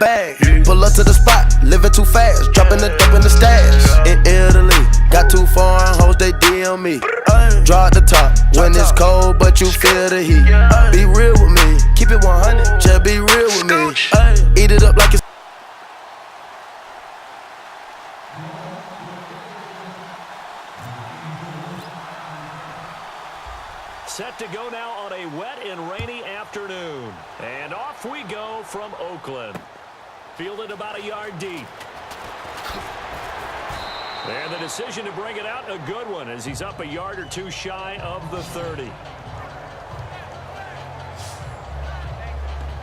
bag. Pull up to the spot, living too fast, dropping the dope in the stash. In Italy, got too foreign hoes, they DM me. Draw at the top when it's cold, but you feel the heat. Be real with me, keep it 100, just be real with me. Eat it up like it's set to go now on a wet and rainy afternoon. And off we go from Oakland. Fielded about a yard deep. And the decision to bring it out, a good one, as he's up a yard or two shy of the 30.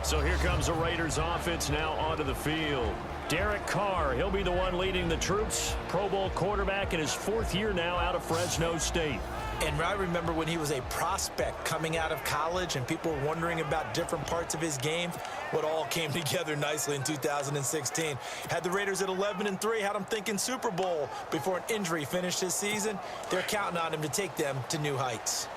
So here comes the Raiders offense now onto the field. Derek Carr, he'll be the one leading the troops. Pro Bowl quarterback in his 4th year now out of Fresno State. And I remember when he was a prospect coming out of college and people were wondering about different parts of his game. What all came together nicely in 2016. Had the Raiders at 11-3, had them thinking Super Bowl before an injury finished his season. They're counting on him to take them to new heights.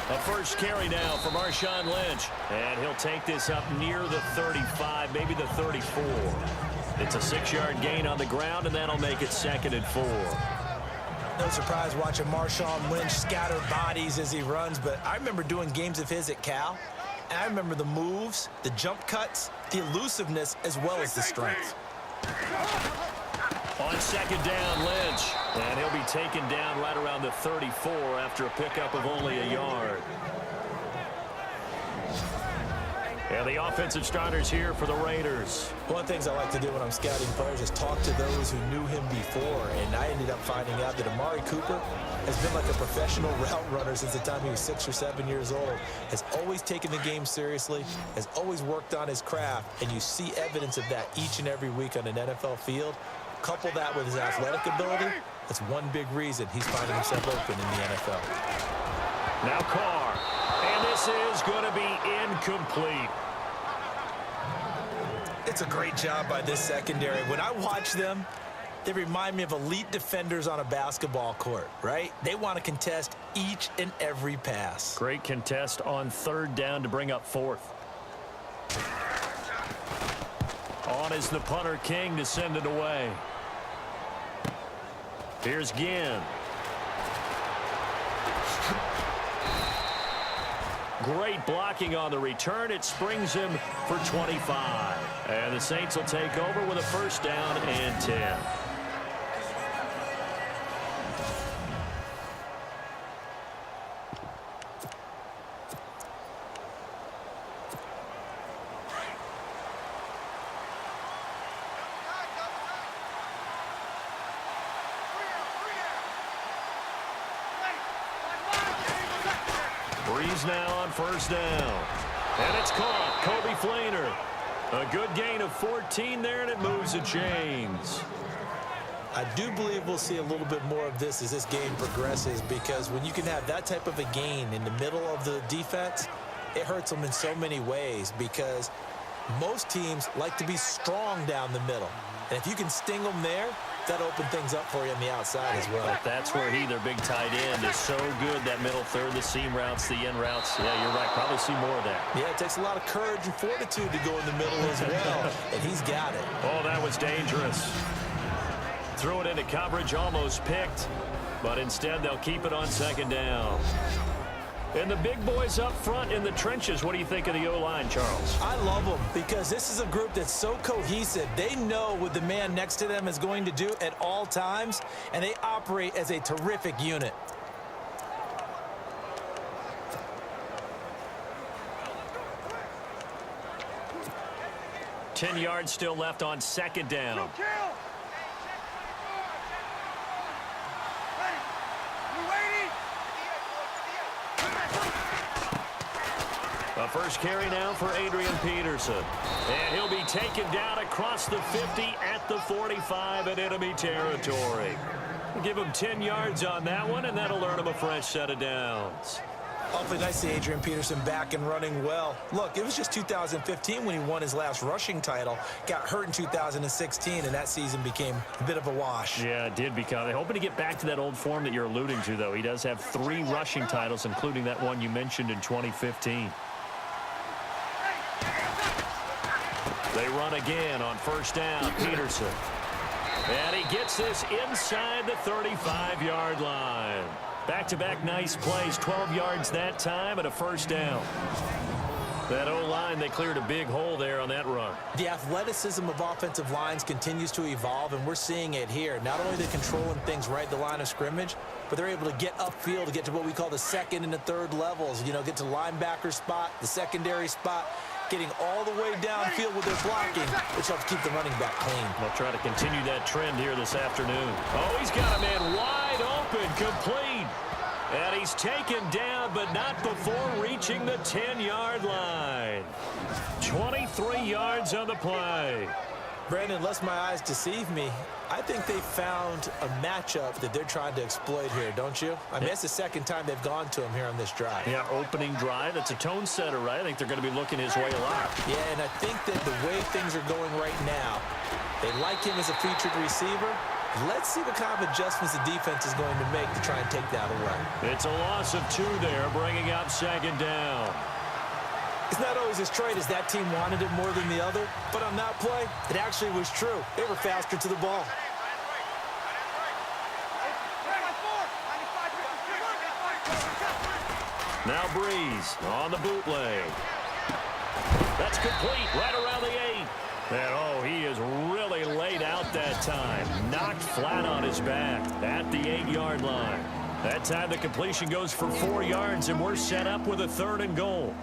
A first carry now for Marshawn Lynch. And he'll take this up near the 35, maybe the 34. It's a 6-yard gain on the ground, and that'll make it 2nd and 4. No surprise watching Marshawn Lynch scatter bodies as he runs, but I remember doing games of his at Cal, and I remember the moves, the jump cuts, the elusiveness, as well as the strength. On 2nd down, Lynch. And he'll be taken down right around the 34 after a pickup of only a yard. And the offensive starters here for the Raiders. One of the things I like to do when I'm scouting players is talk to those who knew him before. And I ended up finding out that Amari Cooper has been like a professional route runner since the time he was 6 or 7 years old. Has always taken the game seriously, has always worked on his craft. And you see evidence of that each and every week on an NFL field. Couple that with his athletic ability, that's one big reason he's finding himself open in the NFL. Now Carr. And this is going to be incomplete. It's a great job by this secondary. When I watch them, they remind me of elite defenders on a basketball court, right? They want to contest each and every pass. Great contest on 3rd down to bring up 4th. On is the punter King to send it away. Here's Ginn. Great blocking on the return. It springs him for 25. And the Saints will take over with a 1st down and 10. Breeze now on 1st down. And it's caught. Kobe Flainer. A good gain of 14 there, and it moves the chains. I do believe we'll see a little bit more of this as this game progresses, because when you can have that type of a gain in the middle of the defense, it hurts them in so many ways, because most teams like to be strong down the middle. And if you can sting them there, that opens things up for you on the outside as well. But that's where their big tight end, is so good. That middle third, the seam routes, the in routes. Yeah, you're right. Probably see more of that. Yeah, it takes a lot of courage and fortitude to go in the middle as well. And he's got it. Oh, that was dangerous. Threw it into coverage, almost picked. But instead, they'll keep it on 2nd down. And the big boys up front in the trenches. What do you think of the O-line, Charles? I love them, because this is a group that's so cohesive. They know what the man next to them is going to do at all times, and they operate as a terrific unit. Ten yards still left on 2nd down. A first carry now for Adrian Peterson. And he'll be taken down across the 50 at the 45 in enemy territory. We'll give him 10 yards on that one, and that'll earn him a fresh set of downs. Awfully nice to see Adrian Peterson back and running well. Look, it was just 2015 when he won his last rushing title. Got hurt in 2016, and that season became a bit of a wash. Yeah, it did become. They're hoping to get back to that old form that you're alluding to, though. He does have 3 rushing titles, including that one you mentioned in 2015. They run again on first down, Peterson. And he gets this inside the 35-yard line. Back-to-back nice plays, 12 yards that time and a first down. That O-line, they cleared a big hole there on that run. The athleticism of offensive lines continues to evolve, and we're seeing it here. Not only are they controlling things right at the line of scrimmage, but they're able to get upfield to get to what we call the second and the third levels. You know, get to linebacker spot, the secondary spot, getting all the way downfield with their blocking, which helps keep the running back clean. They'll try to continue that trend here this afternoon. Oh, he's got a man wide open, complete. And he's taken down, but not before reaching the 10-yard line. 23 yards on the play. Brandon, unless my eyes deceive me, I think they found a matchup that they're trying to exploit here, don't you? I mean, it's the second time they've gone to him here on this drive. Yeah, opening drive. That's a tone setter, right? I think they're going to be looking his way a lot. Yeah, and I think that the way things are going right now, they like him as a featured receiver. Let's see what kind of adjustments the defense is going to make to try and take that away. It's a loss of 2 there, bringing up second down. It's not always as straight as that team wanted it more than the other, but on that play, it actually was true. They were faster to the ball. Now Breeze on the bootleg. That's complete right around the 8. And, oh, he is really laid out that time. Knocked flat on his back at the 8-yard line. That time the completion goes for 4 yards, and we're set up with a 3rd and goal.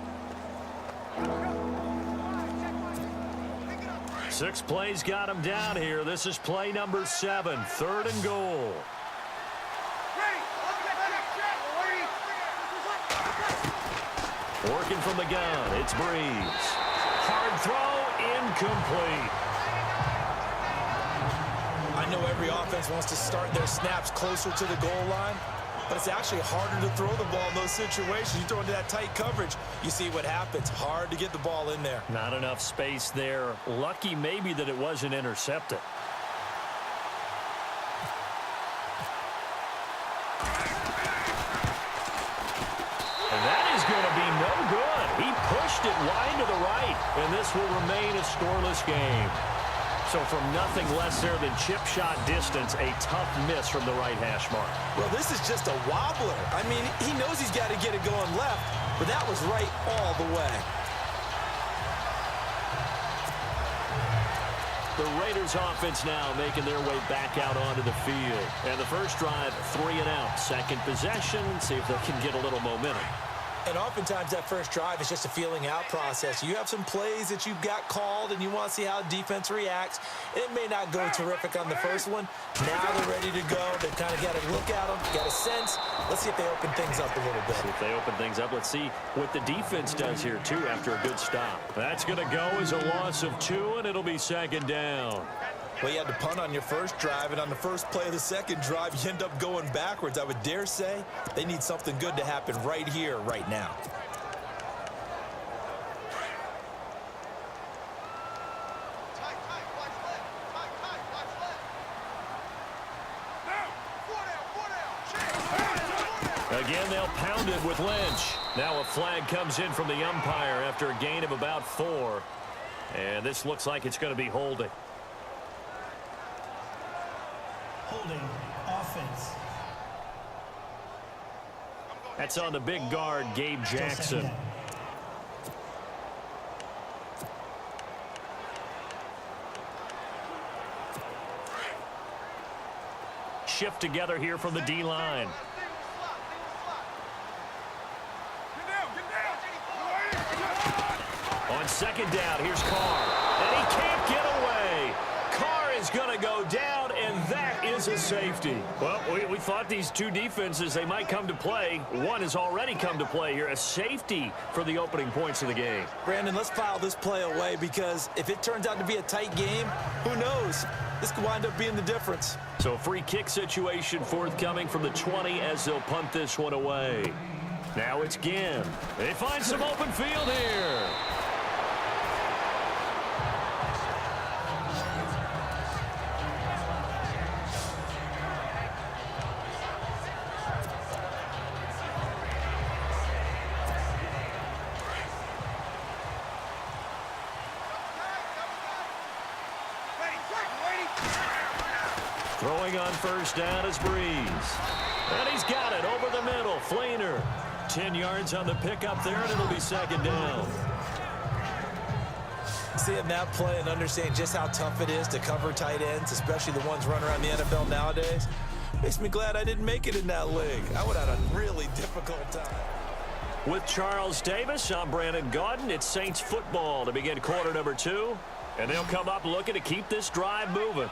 6 plays got him down here. This is play number 7, 3rd and goal. Working from the gun, it's Breeze. Hard throw, incomplete. I know every offense wants to start their snaps closer to the goal line, but it's actually harder to throw the ball in those situations. You throw into that tight coverage, you see what happens. Hard to get the ball in there. Not enough space there. Lucky maybe that it wasn't intercepted. And that is going to be no good. He pushed it wide to the right, and this will remain a scoreless game. So from nothing less there than chip shot distance, a tough miss from the right hash mark. Well, this is just a wobbler. I mean, he knows he's got to get it going left, but that was right all the way. The Raiders offense now making their way back out onto the field. And the first drive, 3 and out. Second possession, see if they can get a little momentum. And oftentimes that first drive is just a feeling out process. You have some plays that you've got called and you want to see how defense reacts. It may not go terrific on the first one. Now they're ready to go. They've kind of got to look at them, got a sense. Let's see if they open things up a little bit. See if they open things up. Let's see what the defense does here, too, after a good stop. That's going to go as a loss of 2, and it'll be second down. Well, you had to punt on your first drive, and on the first play of the second drive, you end up going backwards. I would dare say they need something good to happen right here, right now. Again, they'll pound it with Lynch. Now a flag comes in from the umpire after a gain of about 4. And this looks like it's going to be holding. Holding offense. That's on the big guard, Gabe Jackson. Shift together here from the D-line. On second down, here's Carr. And he can't get away. Carr is going to go down, and that is a safety. Well, we thought these two defenses, they might come to play. One has already come to play here. A safety for the opening points of the game. Brandon, let's file this play away because if it turns out to be a tight game, who knows? This could wind up being the difference. So free kick situation forthcoming from the 20 as they'll punt this one away. Now it's Ginn. They find some open field here. Throwing on first down is Breeze. And he's got it over the middle. Fleener. 10 yards on the pickup there, and it'll be second down. Seeing that play and understanding just how tough it is to cover tight ends, especially the ones running around the NFL nowadays, makes me glad I didn't make it in that league. I would have had a really difficult time. With Charles Davis, I'm Brandon Gaudin. It's Saints football to begin quarter number 2. And they'll come up looking to keep this drive moving.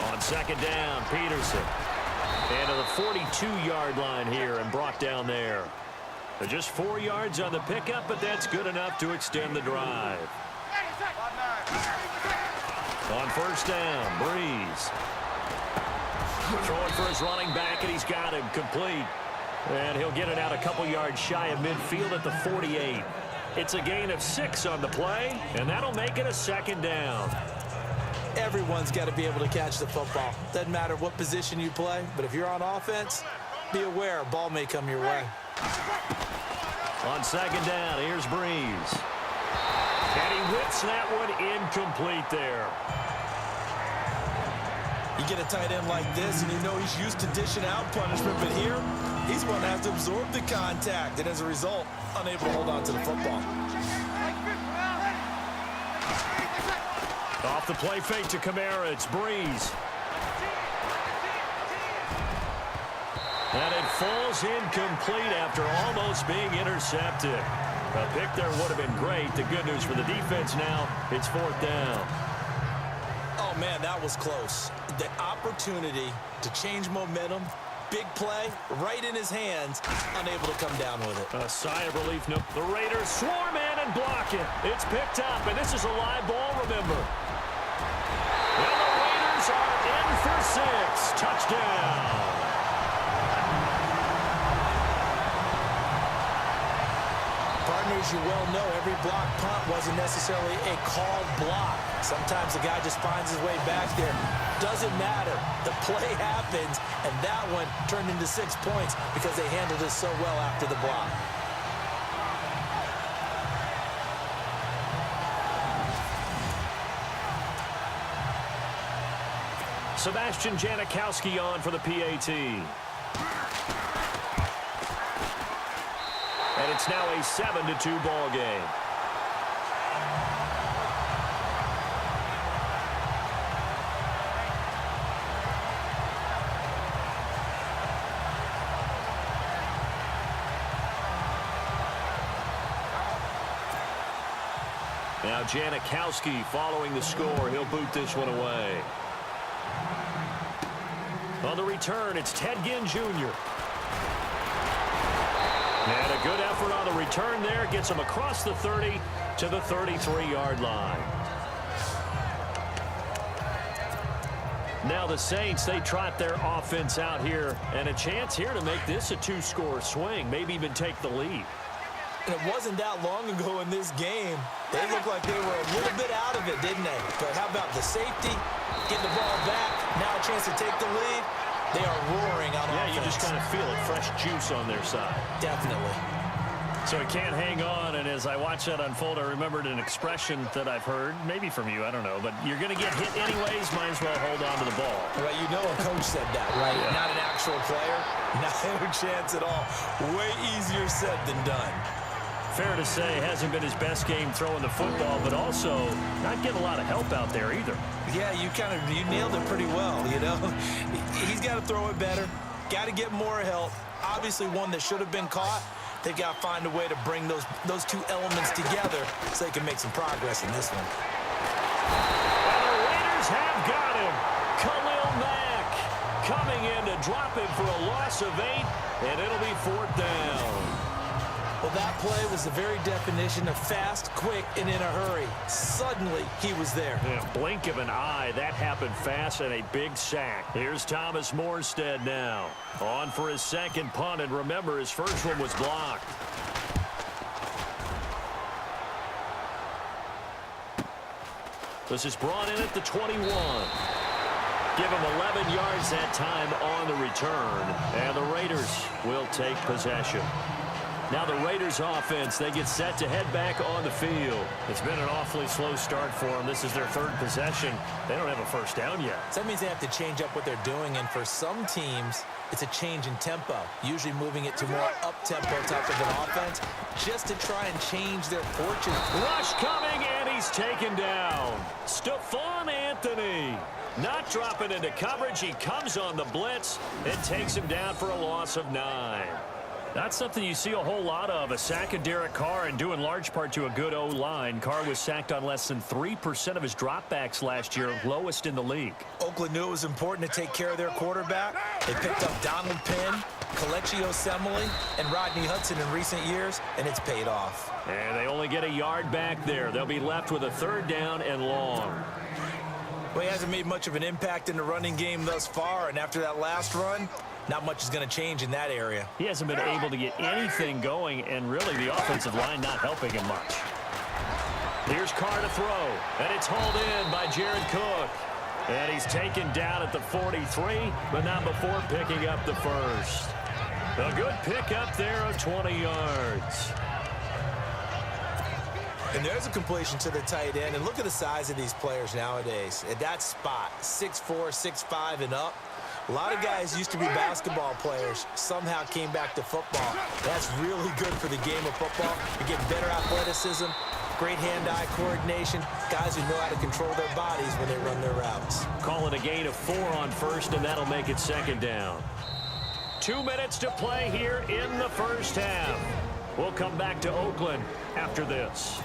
On second down, Peterson. And to the 42-yard line here and brought down there. Just 4 yards on the pickup, but that's good enough to extend the drive. On first down, Breeze. Throwing for his running back, and he's got him complete. And he'll get it out a couple yards shy of midfield at the 48. It's a gain of 6 on the play, and that'll make it a second down. Everyone's got to be able to catch the football. Doesn't matter what position you play, but if you're on offense, be aware a ball may come your way. On second down, here's Breeze. And he whips that one incomplete there. You get a tight end like this, and you know he's used to dishing out punishment, but here, he's going to have to absorb the contact, and as a result, unable to hold on to the football. Off the play fake to Kamara, it's Breeze. And it falls incomplete after almost being intercepted. A pick there would have been great. The good news for the defense now, it's fourth down. Oh, man, that was close. The opportunity to change momentum, big play, right in his hands, unable to come down with it. A sigh of relief. No, the Raiders swarm in and block it. It's picked up, and this is a live ball, remember. And the Raiders are in for 6. Touchdown. Partners, you well know every block punt wasn't necessarily a called block. Sometimes the guy just finds his way back there. Doesn't matter. The play happens, and that one turned into 6 points because they handled it so well after the block. Sebastian Janikowski on for the PAT. And it's now a 7-2 ball game. Now Janikowski following the score. He'll boot this one away. On the return, it's Ted Ginn Jr. And a good effort on the return there. Gets him across the 30 to the 33-yard line. Now the Saints, they trot their offense out here. And a chance here to make this a 2-score swing. Maybe even take the lead. And it wasn't that long ago in this game. They looked like they were a little bit out of it, didn't they? But how about the safety? Getting the ball back. Now a chance to take the lead. They are roaring on offense. Yeah, you just kind of feel it. Fresh juice on their side. Definitely. So he can't hang on, and as I watch that unfold, I remembered an expression that I've heard, maybe from you, I don't know, but you're going to get hit anyways, might as well hold on to the ball. Well, you know a coach said that, right? Yeah. Not an actual player. Not a chance at all. Way easier said than done. Fair to say, hasn't been his best game throwing the football, but also not getting a lot of help out there either. Yeah, you nailed it pretty well, you know. He's got to throw it better. Got to get more help. Obviously one that should have been caught. They've got to find a way to bring those two elements together so they can make some progress in this one. And the Raiders have got him. Khalil Mack coming in to drop him for a loss of 8, and it'll be fourth down. Well, that play was the very definition of fast, quick, and in a hurry. Suddenly, he was there. Yeah, blink of an eye. That happened fast and a big sack. Here's Thomas Morstead now. On for his second punt, and remember, his first one was blocked. This is brought in at the 21. Give him 11 yards that time on the return, and the Raiders will take possession. Now the Raiders offense, they get set to head back on the field. It's been an awfully slow start for them. This is their third possession. They don't have a first down yet. So that means they have to change up what they're doing, and for some teams, it's a change in tempo, usually moving it to more up-tempo type of an offense, just to try and change their fortunes. Rush coming, and he's taken down. Stephon Anthony not dropping into coverage. He comes on the blitz and takes him down for a loss of 9. That's something you see a whole lot of, a sack of Derek Carr, and due in large part to a good O-line. Carr was sacked on less than 3% of his dropbacks last year, lowest in the league. Oakland knew it was important to take care of their quarterback. They picked up Donald Penn, Kelechi Osemele, and Rodney Hudson in recent years, and it's paid off. And they only get a yard back there. They'll be left with a third down and long. Well, he hasn't made much of an impact in the running game thus far, and after that last run, not much is going to change in that area. He hasn't been able to get anything going, and really the offensive line not helping him much. Here's Carr to throw, and it's hauled in by Jared Cook. And he's taken down at the 43, but not before picking up the first. A good pickup there of 20 yards. And there's a completion to the tight end. And look at the size of these players nowadays. At that spot, 6'4", 6'5", and up. A lot of guys used to be basketball players, somehow came back to football. That's really good for the game of football. You get better athleticism, great hand-eye coordination, guys who know how to control their bodies when they run their routes. Call it a gain of 4 on first, and that'll make it second down. 2 minutes to play here in the first half. We'll come back to Oakland after this.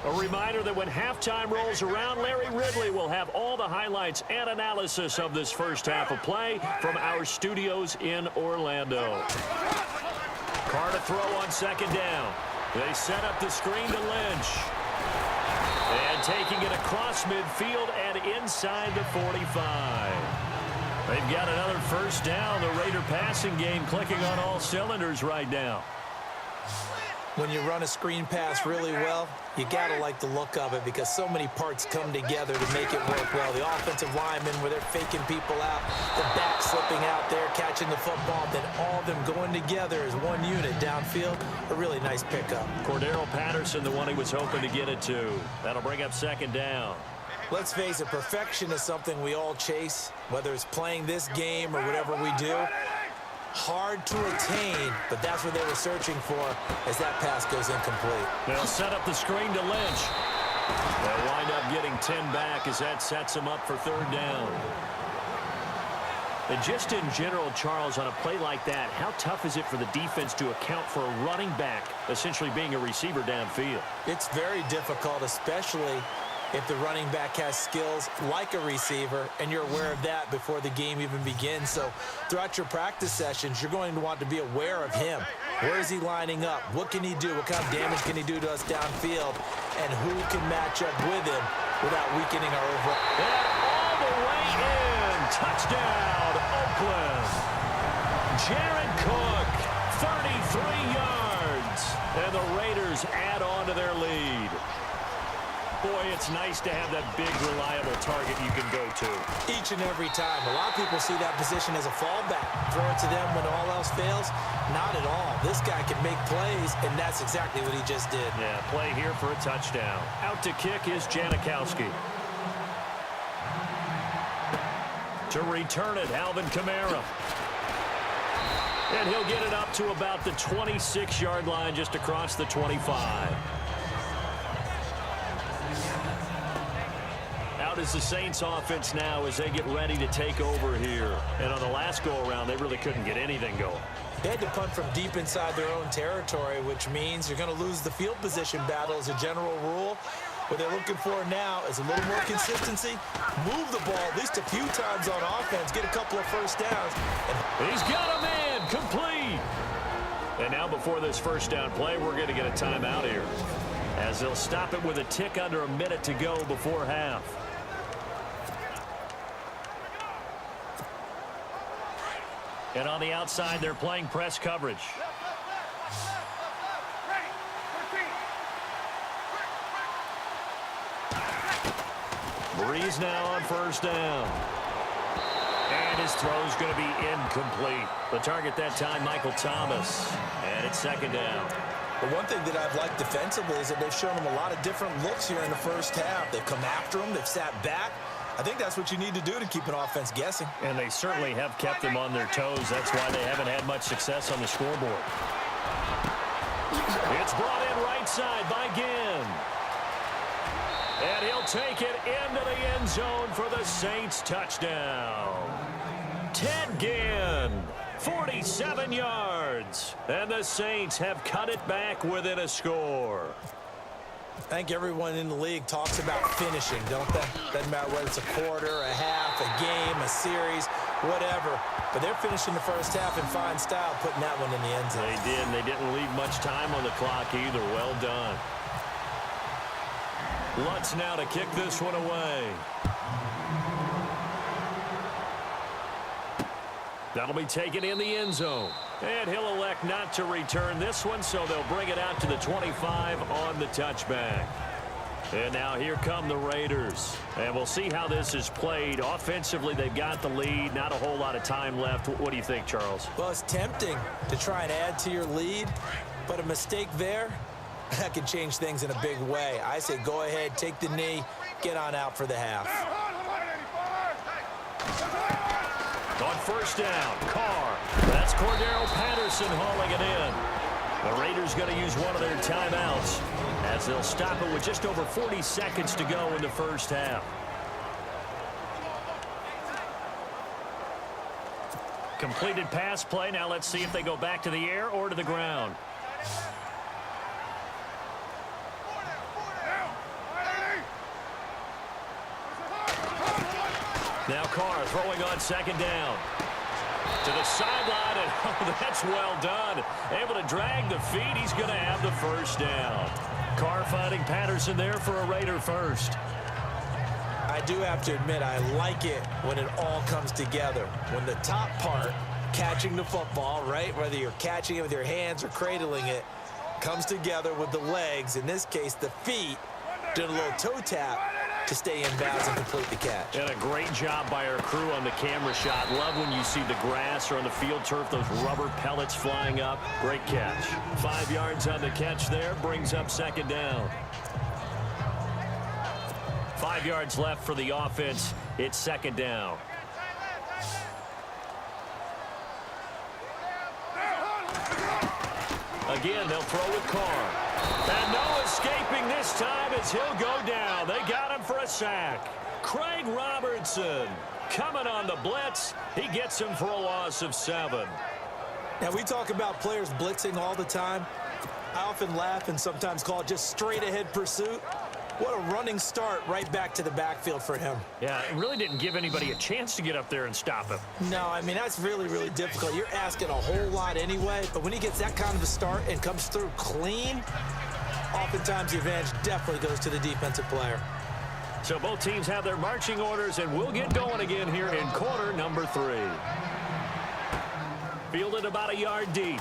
A reminder that when halftime rolls around, Larry Ridley will have all the highlights and analysis of this first half of play from our studios in Orlando. Carr to throw on second down. They set up the screen to Lynch. And taking it across midfield and inside the 45. They've got another first down. The Raider passing game clicking on all cylinders right now. When you run a screen pass really well, you got to like the look of it because so many parts come together to make it work well. The offensive linemen where they're faking people out, the back slipping out there, catching the football, then all of them going together as one unit downfield. A really nice pickup. Cordero Patterson, the one he was hoping to get it to. That'll bring up second down. Let's face it, perfection is something we all chase, whether it's playing this game or whatever we do. Hard to attain, but that's what they were searching for as that pass goes incomplete. They'll set up the screen to Lynch. They'll wind up getting 10 back as that sets them up for third down. And just in general, Charles, on a play like that, how tough is it for the defense to account for a running back essentially being a receiver downfield? It's very difficult, especially if the running back has skills like a receiver, and you're aware of that before the game even begins. So throughout your practice sessions, you're going to want to be aware of him. Where is he lining up? What can he do? What kind of damage can he do to us downfield? And who can match up with him without weakening our overall? And all the way in. Touchdown, Oakland. Jared Cook, 33 yards. And the Raiders add on to their lead. Boy, it's nice to have that big, reliable target you can go to. Each and every time. A lot of people see that position as a fallback. Throw it to them when all else fails. Not at all. This guy can make plays, and that's exactly what he just did. Yeah, play here for a touchdown. Out to kick is Janikowski. To return it, Alvin Kamara. And he'll get it up to about the 26-yard line, just across the 25. Out is the Saints offense now as they get ready to take over here. And on the last go-around, they really couldn't get anything going. They had to punt from deep inside their own territory, which means you're going to lose the field position battle as a general rule. What they're looking for now is a little more consistency. Move the ball at least a few times on offense. Get a couple of first downs. He's got a man complete. And now before this first down play, we're going to get a timeout here, as they'll stop it with a tick under a minute to go before half. And on the outside, they're playing press coverage. Breeze now on first down. And his throw's going to be incomplete. The target that time, Michael Thomas. And it's second down. The one thing that I've liked defensively is that they've shown him a lot of different looks here in the first half. They've come after him. They've sat back. I think that's what you need to do to keep an offense guessing. And they certainly have kept them on their toes. That's why they haven't had much success on the scoreboard. It's brought in right side by Ginn. And he'll take it into the end zone for the Saints touchdown. Ted Ginn, 47 yards. And the Saints have cut it back within a score. I think everyone in the league talks about finishing, don't they? Doesn't matter whether it's a quarter, a half, a game, a series, whatever. But they're finishing the first half in fine style, putting that one in the end zone. They did, and they didn't leave much time on the clock either. Well done. Lutz now to kick this one away. That'll be taken in the end zone. And he'll elect not to return this one, so they'll bring it out to the 25 on the touchback. And now here come the Raiders. And we'll see how this is played. Offensively, they've got the lead. Not a whole lot of time left. What do you think, Charles? Well, it's tempting to try and add to your lead, but a mistake there, that can change things in a big way. I say go ahead, take the knee, get on out for the half. On first down, Carr. That's Cordero Patterson hauling it in. The Raiders going to use one of their timeouts as they'll stop it with just over 40 seconds to go in the first half. Completed pass play. Now let's see if they go back to the air or to the ground. Now Carr throwing on second down. To the sideline, and oh, that's well done. Able to drag the feet. He's going to have the first down. Carr finding Patterson there for a Raider first. I do have to admit, I like it when it all comes together. When the top part, catching the football, right, whether you're catching it with your hands or cradling it, comes together with the legs, in this case the feet, doing a little toe tap to stay in bounds and complete the catch. And a great job by our crew on the camera shot. Love when you see the grass or on the field turf, those rubber pellets flying up. Great catch. 5 yards on the catch there, brings up second down. 5 yards left for the offense. It's second down. Again, they'll throw with Carr. And no escaping this time as he'll go down. They got him for a sack. Craig Robertson coming on the blitz. He gets him for a loss of 7. Now, we talk about players blitzing all the time. I often laugh and sometimes call it just straight ahead pursuit. What a running start right back to the backfield for him. Yeah, it really didn't give anybody a chance to get up there and stop him. No, I mean, that's really, really difficult. You're asking a whole lot anyway, but when he gets that kind of a start and comes through clean, oftentimes the advantage definitely goes to the defensive player. So both teams have their marching orders, and we'll get going again here in quarter number 3. Fielded about a yard deep.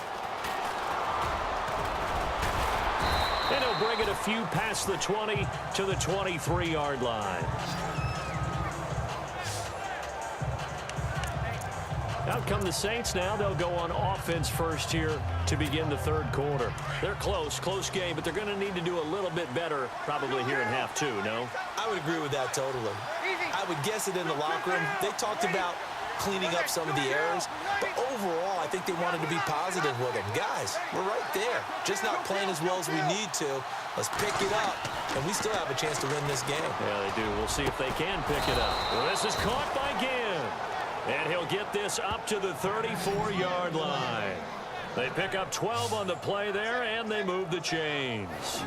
And he'll bring it a few past the 20 to the 23-yard line. Out come the Saints now. They'll go on offense first here to begin the third quarter. They're close game, but they're going to need to do a little bit better probably here in half 2, no? I would agree with that totally. I would guess it in the locker room. They talked about cleaning up some of the errors, but overall, I think they wanted to be positive with it. Guys, we're right there. Just not playing as well as we need to. Let's pick it up, and we still have a chance to win this game. Yeah, they do. We'll see if they can pick it up. Well, this is caught by Ginn, and he'll get this up to the 34-yard line. They pick up 12 on the play there, and they move the chains.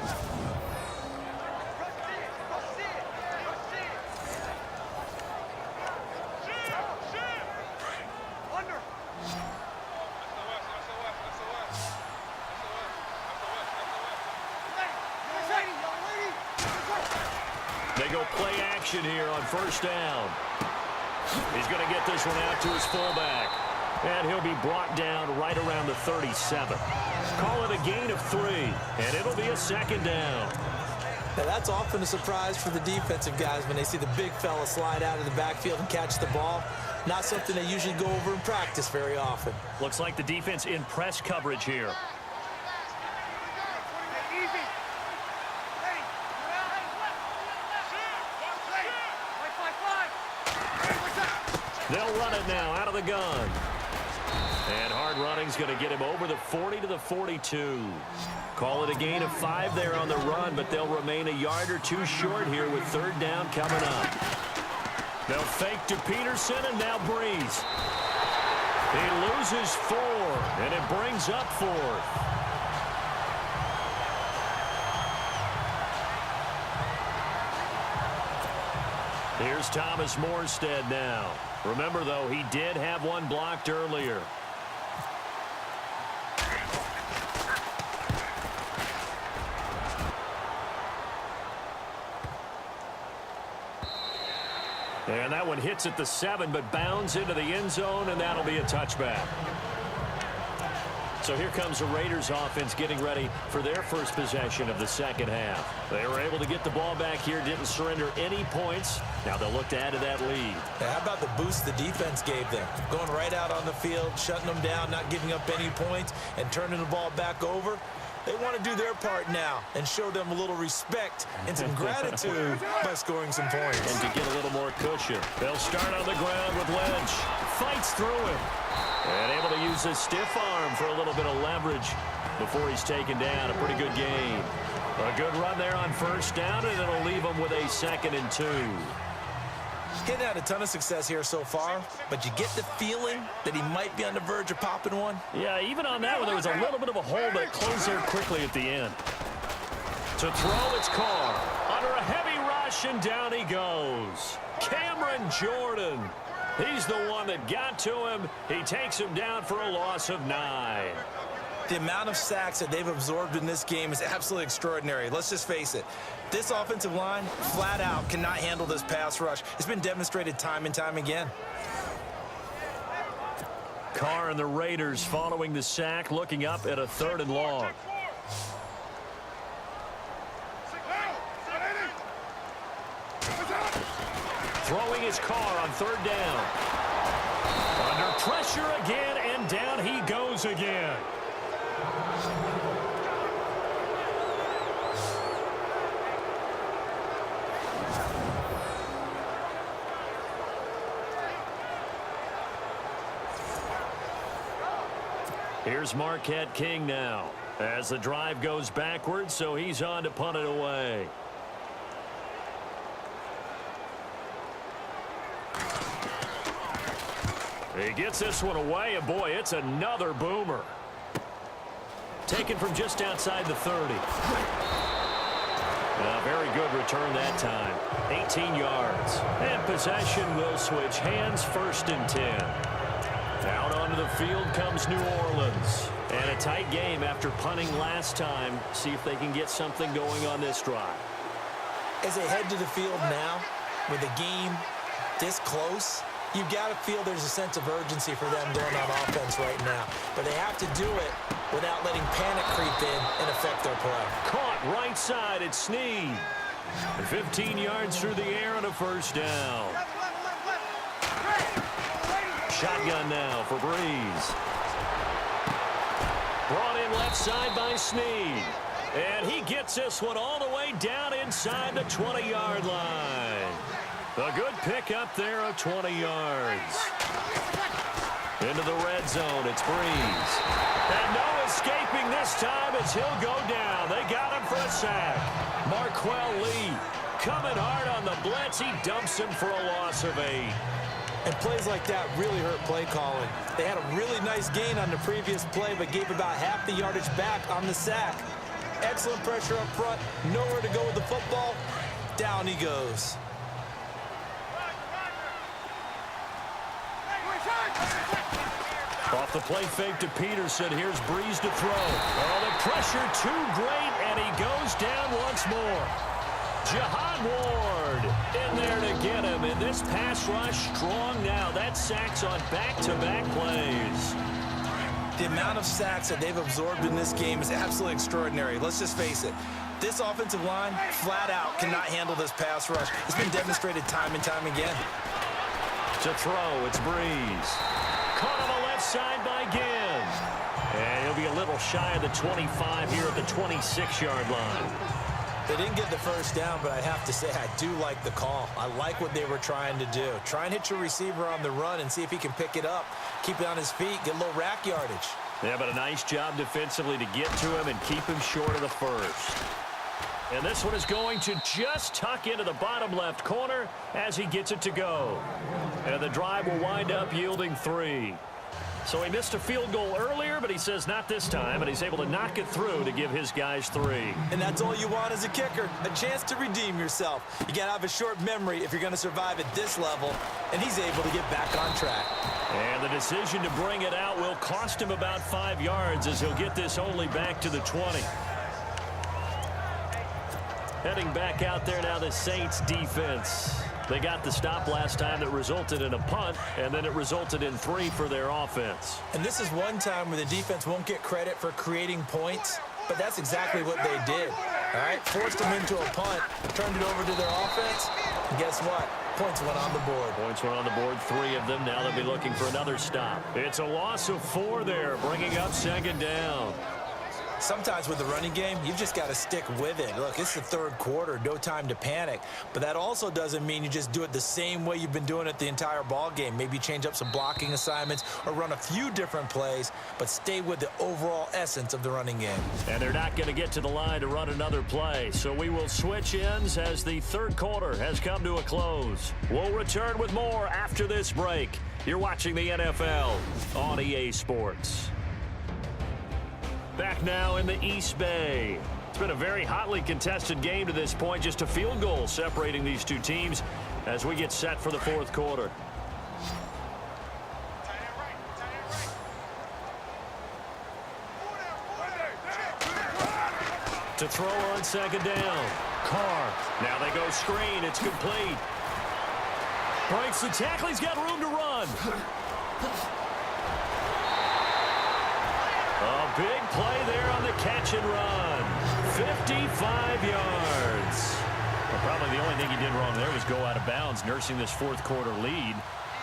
action here on first down. He's going to get this one out to his fullback. And he'll be brought down right around the 37. Call it a gain of 3, and it'll be a second down. Now that's often a surprise for the defensive guys when they see the big fella slide out of the backfield and catch the ball. Not something they usually go over in practice very often. Looks like the defense in press coverage here. They'll run it now out of the gun. And hard running's going to get him over the 40 to the 42. Call it a gain of 5 there on the run, but they'll remain a yard or 2 short here with third down coming up. They'll fake to Peterson and now Breeze. He loses 4, and it brings up 4th. Here's Thomas Morstead now. Remember, though, he did have one blocked earlier. And that one hits at the 7, but bounds into the end zone, and that'll be a touchback. So here comes the Raiders offense getting ready for their first possession of the second half. They were able to get the ball back here, didn't surrender any points. Now they'll look to add to that lead. Now, how about the boost the defense gave them? Going right out on the field, shutting them down, not giving up any points, and turning the ball back over. They want to do their part now and show them a little respect and some gratitude by scoring some points. And to get a little more cushion, they'll start on the ground with Lynch. Fights through him. And able to use his stiff arm for a little bit of leverage before he's taken down. A pretty good gain. A good run there on first down, and it'll leave him with a 2nd and 2. Getting had a ton of success here so far, but you get the feeling that he might be on the verge of popping one. Yeah, even on that one, there was a little bit of a hole, but it closed there quickly at the end. To throw, it's Carr. Under a heavy rush, and down he goes. Cameron Jordan. He's the one that got to him. He takes him down for a loss of 9. The amount of sacks that they've absorbed in this game is absolutely extraordinary. Let's just face it. This offensive line, flat out, cannot handle this pass rush. It's been demonstrated time and time again. Carr and the Raiders following the sack, looking up at a 3rd and long. Throwing his Carr on 3rd down. Under pressure again, and down he goes again. Here's Marquette King now as the drive goes backwards, so he's on to punt it away. He gets this one away, and boy, it's another boomer. Taken from just outside the 30. Very good return that time. 18 yards. And possession will switch hands, 1st and 10. Out onto the field comes New Orleans. And a tight game after punting last time. See if they can get something going on this drive. As they head to the field now, with the game this close, you've got to feel there's a sense of urgency for them going on offense right now. But they have to do it without letting panic creep in and affect their play. Caught right side at Snead. 15 yards through the air on a 1st down. Shotgun now for Breeze. Brought in left side by Snead. And he gets this one all the way down inside the 20-yard line. A good pickup there of 20 yards. Into the red zone, it's Breeze. And no escaping this time as he'll go down. They got him for a sack. Marquell Lee coming hard on the blitz. He dumps him for a loss of 8. And plays like that really hurt play calling. They had a really nice gain on the previous play, but gave about half the yardage back on the sack. Excellent pressure up front. Nowhere to go with the football. Down he goes. Off the play fake to Peterson. Here's Breeze to throw. Oh, the pressure too great, and he goes down once more. Jihad Ward in there to get him. And this pass rush strong now. That sacks on back-to-back plays. The amount of sacks that they've absorbed in this game is absolutely extraordinary. Let's just face it. This offensive line, flat out, cannot handle this pass rush. It's been demonstrated time and time again. To throw, it's Breeze. Caught on the left side by Ginn. And he'll be a little shy of the 25 here at the 26-yard line. They didn't get the first down, but I have to say I do like the call. I like what they were trying to do. Try and hit your receiver on the run and see if he can pick it up. Keep it on his feet, get a little rack yardage. Yeah, but a nice job defensively to get to him and keep him short of the first. And this one is going to just tuck into the bottom left corner as he gets it to go. And the drive will wind up yielding 3. So he missed a field goal earlier, but he says not this time, and he's able to knock it through to give his guys 3. And that's all you want as a kicker, a chance to redeem yourself. You got to have a short memory if you're going to survive at this level, and he's able to get back on track. And the decision to bring it out will cost him about 5 yards as he'll get this only back to the 20. Heading back out there now, the Saints defense. They got the stop last time that resulted in a punt, and then it resulted in 3 for their offense. And this is one time where the defense won't get credit for creating points, but that's exactly what they did. All right, forced them into a punt, turned it over to their offense, and guess what? Points went on the board. Points went on the board, 3 of them. Now they'll be looking for another stop. It's a loss of 4 there, bringing up 2nd down. Sometimes with the running game, you've just got to stick with it. Look, it's the 3rd quarter, no time to panic. But that also doesn't mean you just do it the same way you've been doing it the entire ball game. Maybe change up some blocking assignments or run a few different plays, but stay with the overall essence of the running game. And they're not going to get to the line to run another play. So we will switch ends as the 3rd quarter has come to a close. We'll return with more after this break. You're watching the NFL on EA Sports. Back now in the East Bay. It's been a very hotly contested game to this point. Just a field goal separating these two teams as we get set for the 4th quarter. To throw on 2nd down. Carr. Now they go screen. It's complete. Breaks the tackle. He's got room to run. A big play there on the catch and run. 55 yards. Well, probably the only thing he did wrong there was go out of bounds, nursing this 4th quarter lead.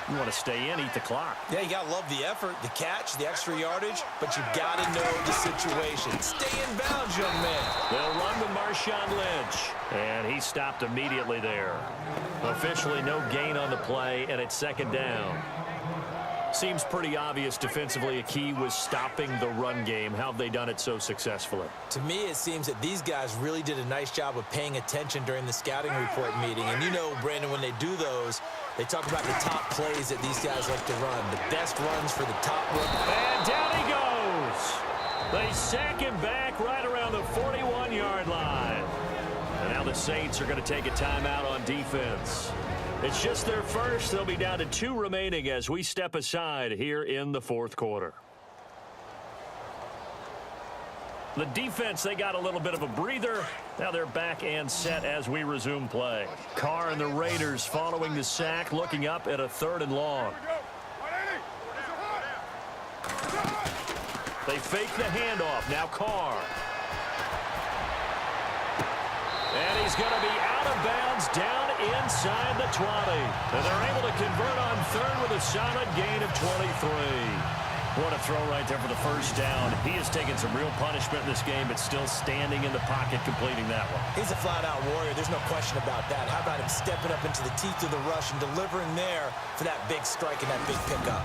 You want to stay in, eat the clock. Yeah, you got to love the effort, the catch, the extra yardage, but you got to know the situation. Stay in bounds, young man. They'll run with Marshawn Lynch, and he stopped immediately there. Officially no gain on the play, and it's 2nd down. Seems pretty obvious defensively a key was stopping the run game. How have they done it so successfully? To me, it seems that these guys really did a nice job of paying attention during the scouting report meeting. And you know, Brandon, when they do those, they talk about the top plays that these guys like to run, the best runs for the top run. And down he goes. They sack him back right around the 41-yard line. And now the Saints are going to take a timeout on defense. It's just their first. They'll be down to 2 remaining as we step aside here in the 4th quarter. The defense, they got a little bit of a breather. Now they're back and set as we resume play. Carr and the Raiders following the sack, looking up at a 3rd and long. They fake the handoff. Now Carr. And he's going to be out of bounds down inside the 20. And they're able to convert on 3rd with a solid gain of 23. What a throw right there for the 1st down. He has taken some real punishment in this game, but still standing in the pocket completing that one. He's a flat-out warrior. There's no question about that. How about him stepping up into the teeth of the rush and delivering there for that big strike and that big pickup?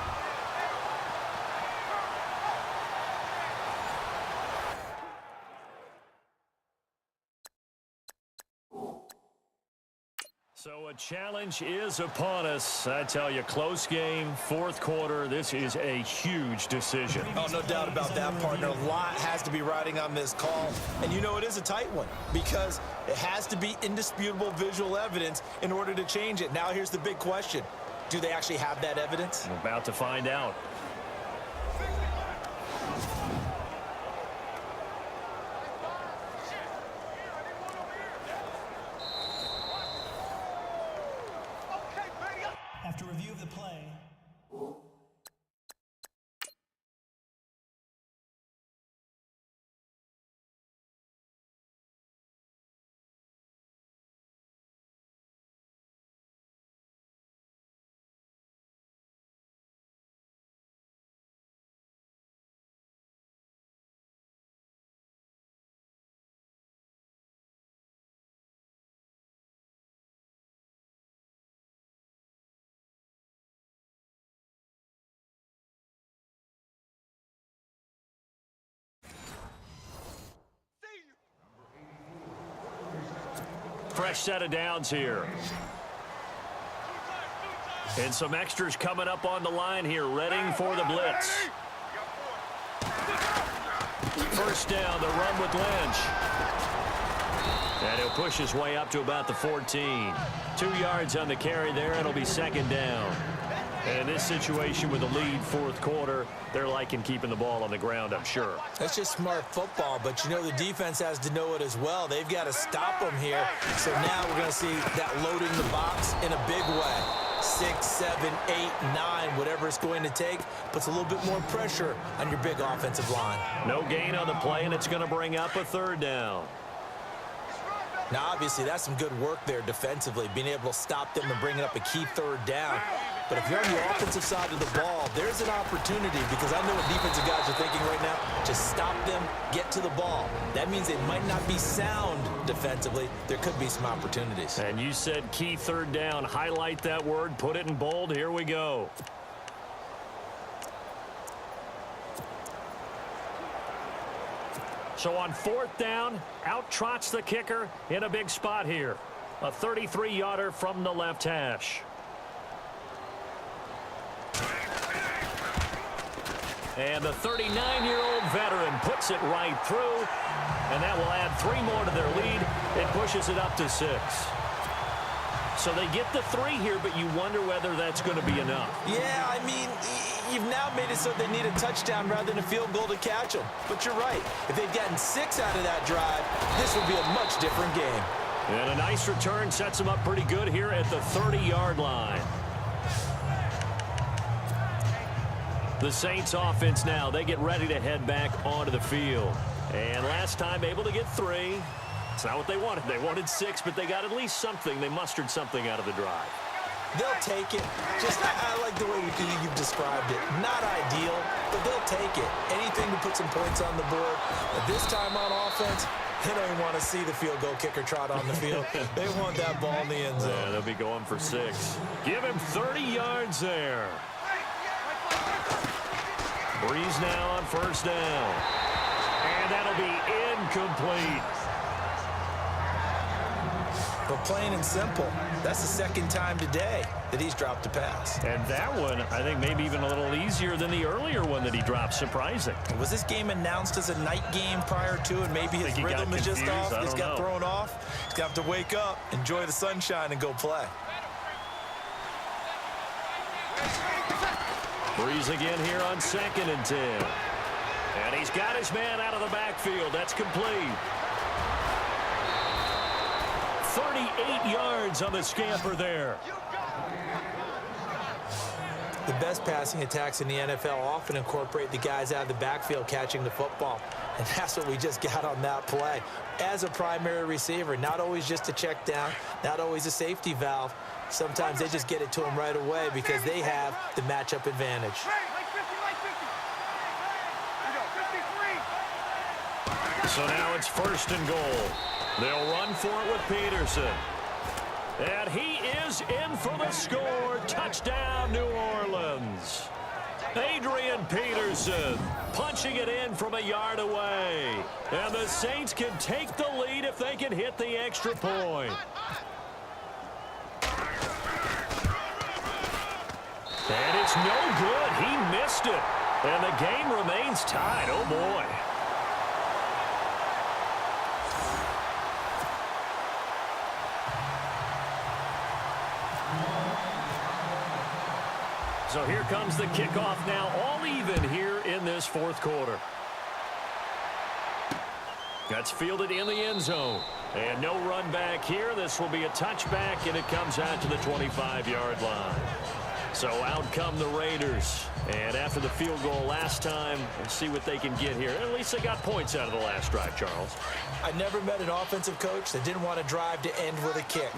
So a challenge is upon us. I tell you, close game, 4th quarter. This is a huge decision. Oh, no doubt about that, partner. A lot has to be riding on this call. And you know it is a tight one because it has to be indisputable visual evidence in order to change it. Now here's the big question. Do they actually have that evidence? We're about to find out. After review of the play, Fresh set of downs here. And some extras coming up on the line here, readying for the blitz. First down, the run with Lynch. And he'll push his way up to about the 14. 2 yards on the carry there. It'll be second down. And in this situation with the lead fourth quarter, they're liking keeping the ball on the ground, I'm sure. That's just smart football, but you know the defense has to know it as well. They've got to stop them here. So now we're going to see that loading the box in a big way. 6, 7, 8, 9, whatever it's going to take, puts a little bit more pressure on your big offensive line. No gain on the play, and it's going to bring up a third down. Now, obviously, that's some good work there defensively, being able to stop them and bringing up a key third down. But if you're on the offensive side of the ball, there's an opportunity, because I know what defensive guys are thinking right now. Just stop them, get to the ball. That means it might not be sound defensively. There could be some opportunities. And you said key third down. Highlight that word, put it in bold. Here we go. So on fourth down, out trots the kicker in a big spot here. A 33-yarder from the left hash. And the 39-year-old veteran puts it right through, and that will add 3 more to their lead. It pushes it up to 6. So they get the 3 here, but you wonder whether that's going to be enough. Yeah, I mean, you've now made it so they need a touchdown rather than a field goal to catch them. But you're right. If they'd gotten 6 out of that drive, this would be a much different game. And a nice return sets them up pretty good here at the 30-yard line. The Saints offense now, they get ready to head back onto the field. And last time able to get 3. It's not what they wanted. They wanted 6, but they got at least something. They mustered something out of the drive. They'll take it. Just, I like the way you've described it. Not ideal, but they'll take it. Anything to put some points on the board. But this time on offense, they don't even want to see the field goal kicker trot on the field. They want that ball in the end zone. Yeah, they'll be going for 6. Give him 30 yards there. Breeze now on first down. And that'll be incomplete. But plain and simple, that's the second time today that he's dropped a pass. And that one, I think, maybe even a little easier than the earlier one that he dropped. Surprising. Was this game announced as a night game prior to, and maybe his rhythm is just off? He's got thrown off. He's going to have to wake up, enjoy the sunshine, and go play. Breeze again here on 2nd and 10. And he's got his man out of the backfield. That's complete. 38 yards on the scamper there. The best passing attacks in the NFL often incorporate the guys out of the backfield catching the football. And that's what we just got on that play. As a primary receiver, not always just a check down, not always a safety valve. Sometimes they just get it to him right away because they have the matchup advantage. So now it's 1st and goal. They'll run for it with Peterson. And he is in for the score. Touchdown, New Orleans. Adrian Peterson punching it in from a yard away. And the Saints can take the lead if they can hit the extra point. And it's no good. He missed it. And the game remains tied. Oh, boy. So here comes the kickoff now, all even here in this fourth quarter. That's fielded in the end zone. And no run back here. This will be a touchback, and it comes out to the 25-yard line. So out come the Raiders. And after the field goal last time, let's see what they can get here. At least they got points out of the last drive, Charles. I never met an offensive coach that didn't want to drive to end with a kick.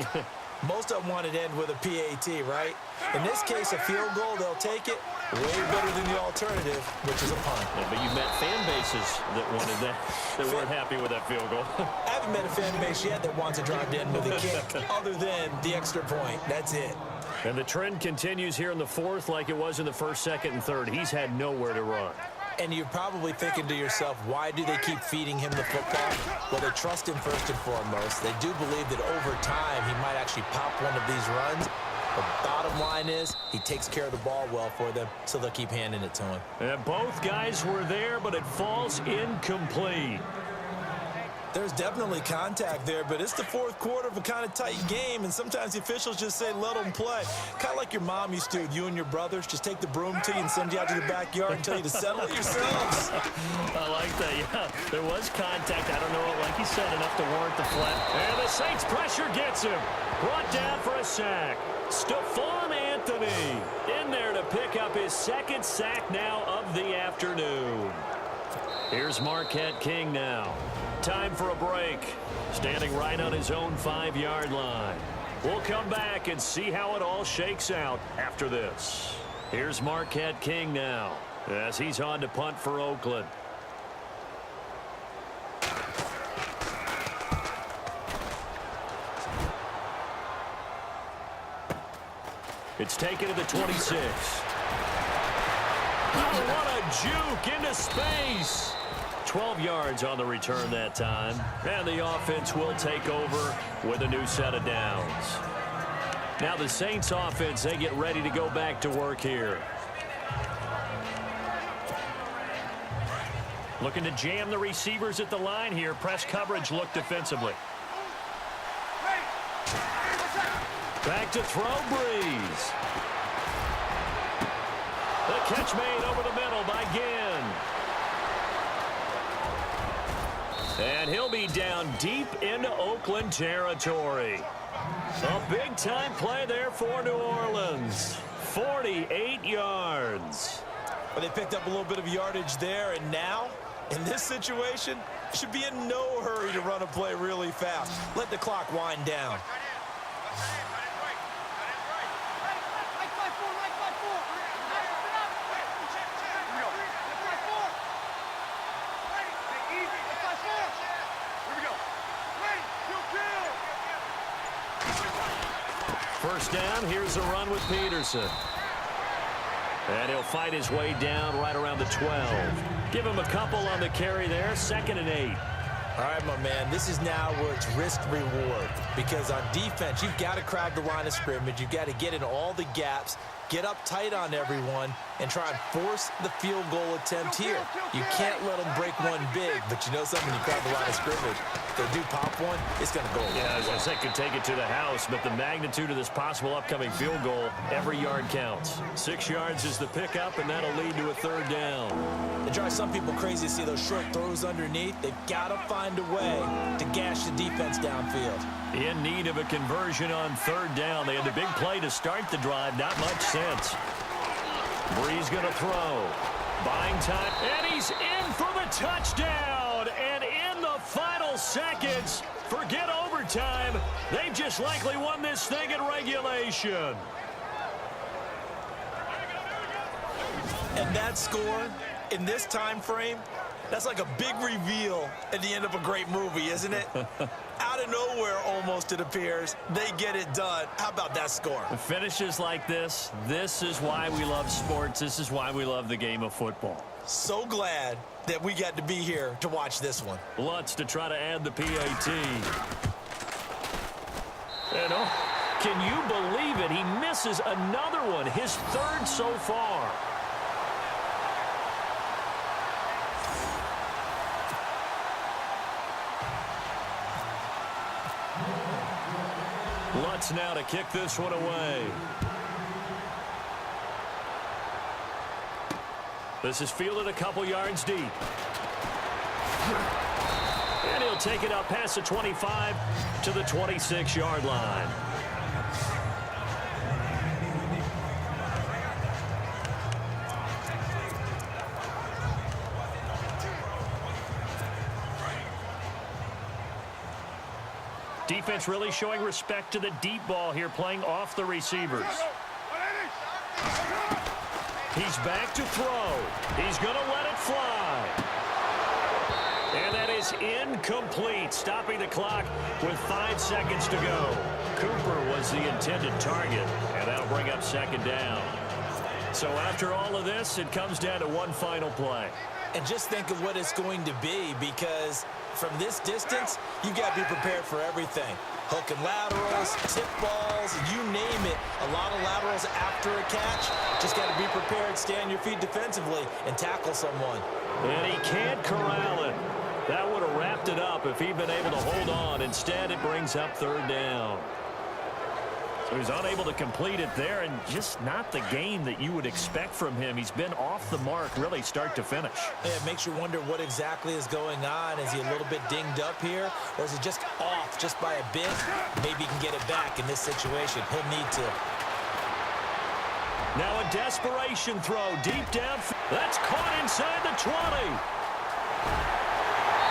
Most of them wanted to end with a PAT, right? In this case, a field goal, they'll take it. Way better than the alternative, which is a punt. Yeah, but you met fan bases that wanted that, that weren't happy with that field goal. I haven't met a fan base yet that wants to drive to end with a kick, other than the extra point. That's it. And the trend continues here in the fourth like it was in the first, second, and third. He's had nowhere to run. And you're probably thinking to yourself, why do they keep feeding him the football? Well, they trust him first and foremost. They do believe that over time he might actually pop one of these runs. The bottom line is he takes care of the ball well for them, so they'll keep handing it to him. And both guys were there, but it falls incomplete. There's definitely contact there, but it's the fourth quarter of a kind of tight game, and sometimes the officials just say, let them play. Kind of like your mom used to with you and your brothers. Just take the broom to you and send you out to the backyard and tell you to settle it yourselves. I like that, yeah. There was contact. I don't know, like you said, enough to warrant the flag. And the Saints pressure gets him. Brought down for a sack. Stephon Anthony in there to pick up his second sack now of the afternoon. Here's Marquette King now. Time for a break. Standing right on his own 5-yard line. We'll come back and see how it all shakes out after this. Here's Marquette King now as he's on to punt for Oakland. It's taken to the 26. Oh, what a juke into space. 12 yards on the return that time. And the offense will take over with a new set of downs. Now the Saints offense, they get ready to go back to work here. Looking to jam the receivers at the line here. Press coverage look defensively. Back to throw, Breeze. The catch made over the middle by Ginn. And he'll be down deep into Oakland territory. A big-time play there for New Orleans. 48 yards. But they picked up a little bit of yardage there, and now, in this situation, should be in no hurry to run a play really fast. Let the clock wind down. First down, here's a run with Peterson. And he'll fight his way down right around the 12. Give him a couple on the carry there, 2nd and 8. All right, my man, this is now where it's risk-reward. Because on defense, you've got to crowd the line of scrimmage. You've got to get in all the gaps, get up tight on everyone, and try and force the field goal attempt here. You can't let them break one big, but you know something, you crowd the line of scrimmage. If they do pop one, it's going to go away. Yeah, as I said, could take it to the house, but the magnitude of this possible upcoming field goal, every yard counts. 6 yards is the pickup, and that'll lead to a 3rd down. It drives some people crazy to see those short throws underneath. They've got to find a way to gash the defense downfield. In need of a conversion on 3rd down. They had the big play to start the drive. Not much sense. Breeze going to throw. Buying time. And he's in for the touchdown. And in the final seconds, forget overtime. They've just likely won this thing in regulation. And that score, in this time frame, that's like a big reveal at the end of a great movie, isn't it? Out of nowhere, almost, it appears, they get it done. How about that score? Finishes like this is why we love sports. This is why we love the game of football. So glad that we got to be here to watch this one. Lutz to try to add the PAT. And oh, can you believe it? He misses another one, his 3rd so far. Lutz now to kick this one away. This is fielded a couple yards deep. And he'll take it up past the 25 to the 26-yard line. Defense really showing respect to the deep ball here, playing off the receivers. He's back to throw. He's going to let it fly. And that is incomplete, stopping the clock with 5 seconds to go. Cooper was the intended target, and that'll bring up second down. So after all of this, it comes down to one final play. And just think of what it's going to be, because from this distance, you got to be prepared for everything. Hook and laterals, tip balls, you name it. A lot of laterals after a catch. Just got to be prepared, stay on your feet defensively, and tackle someone. And he can't corral it. That would have wrapped it up if he'd been able to hold on. Instead, it brings up third down. So he's unable to complete it there, and just not the game that you would expect from him. He's been off the mark, really, start to finish. Yeah, it makes you wonder what exactly is going on. Is he a little bit dinged up here, or is he just off just by a bit? Maybe he can get it back in this situation. He'll need to. Now a desperation throw deep down. That's caught inside the 20.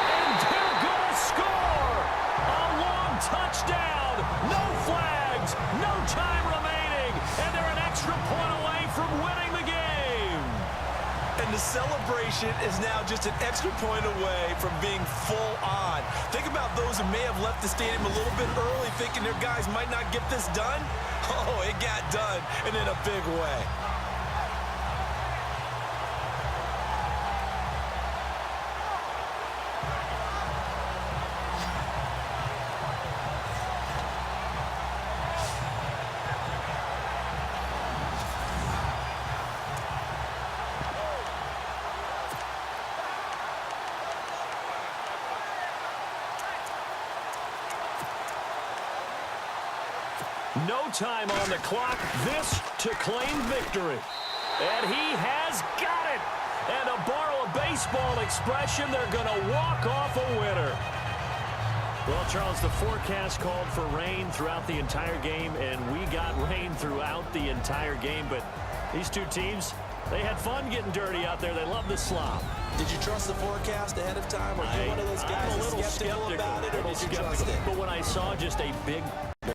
And they're going to score. A long touchdown. No flags. No time remaining. And they're an extra point away from winning the game. And the celebration is now just an extra point away from being full on. Think about those who may have left the stadium a little bit early thinking their guys might not get this done. Oh, it got done, and in a big way. No time on the clock. This to claim victory. And he has got it. And to borrow a baseball expression, they're going to walk off a winner. Well, Charles, the forecast called for rain throughout the entire game, and we got rain throughout the entire game. But these two teams, they had fun getting dirty out there. They love the slop. Did you trust the forecast ahead of time? Or are you one of those guys I'm a little skeptical about it, or did you trust it? But when I saw just a big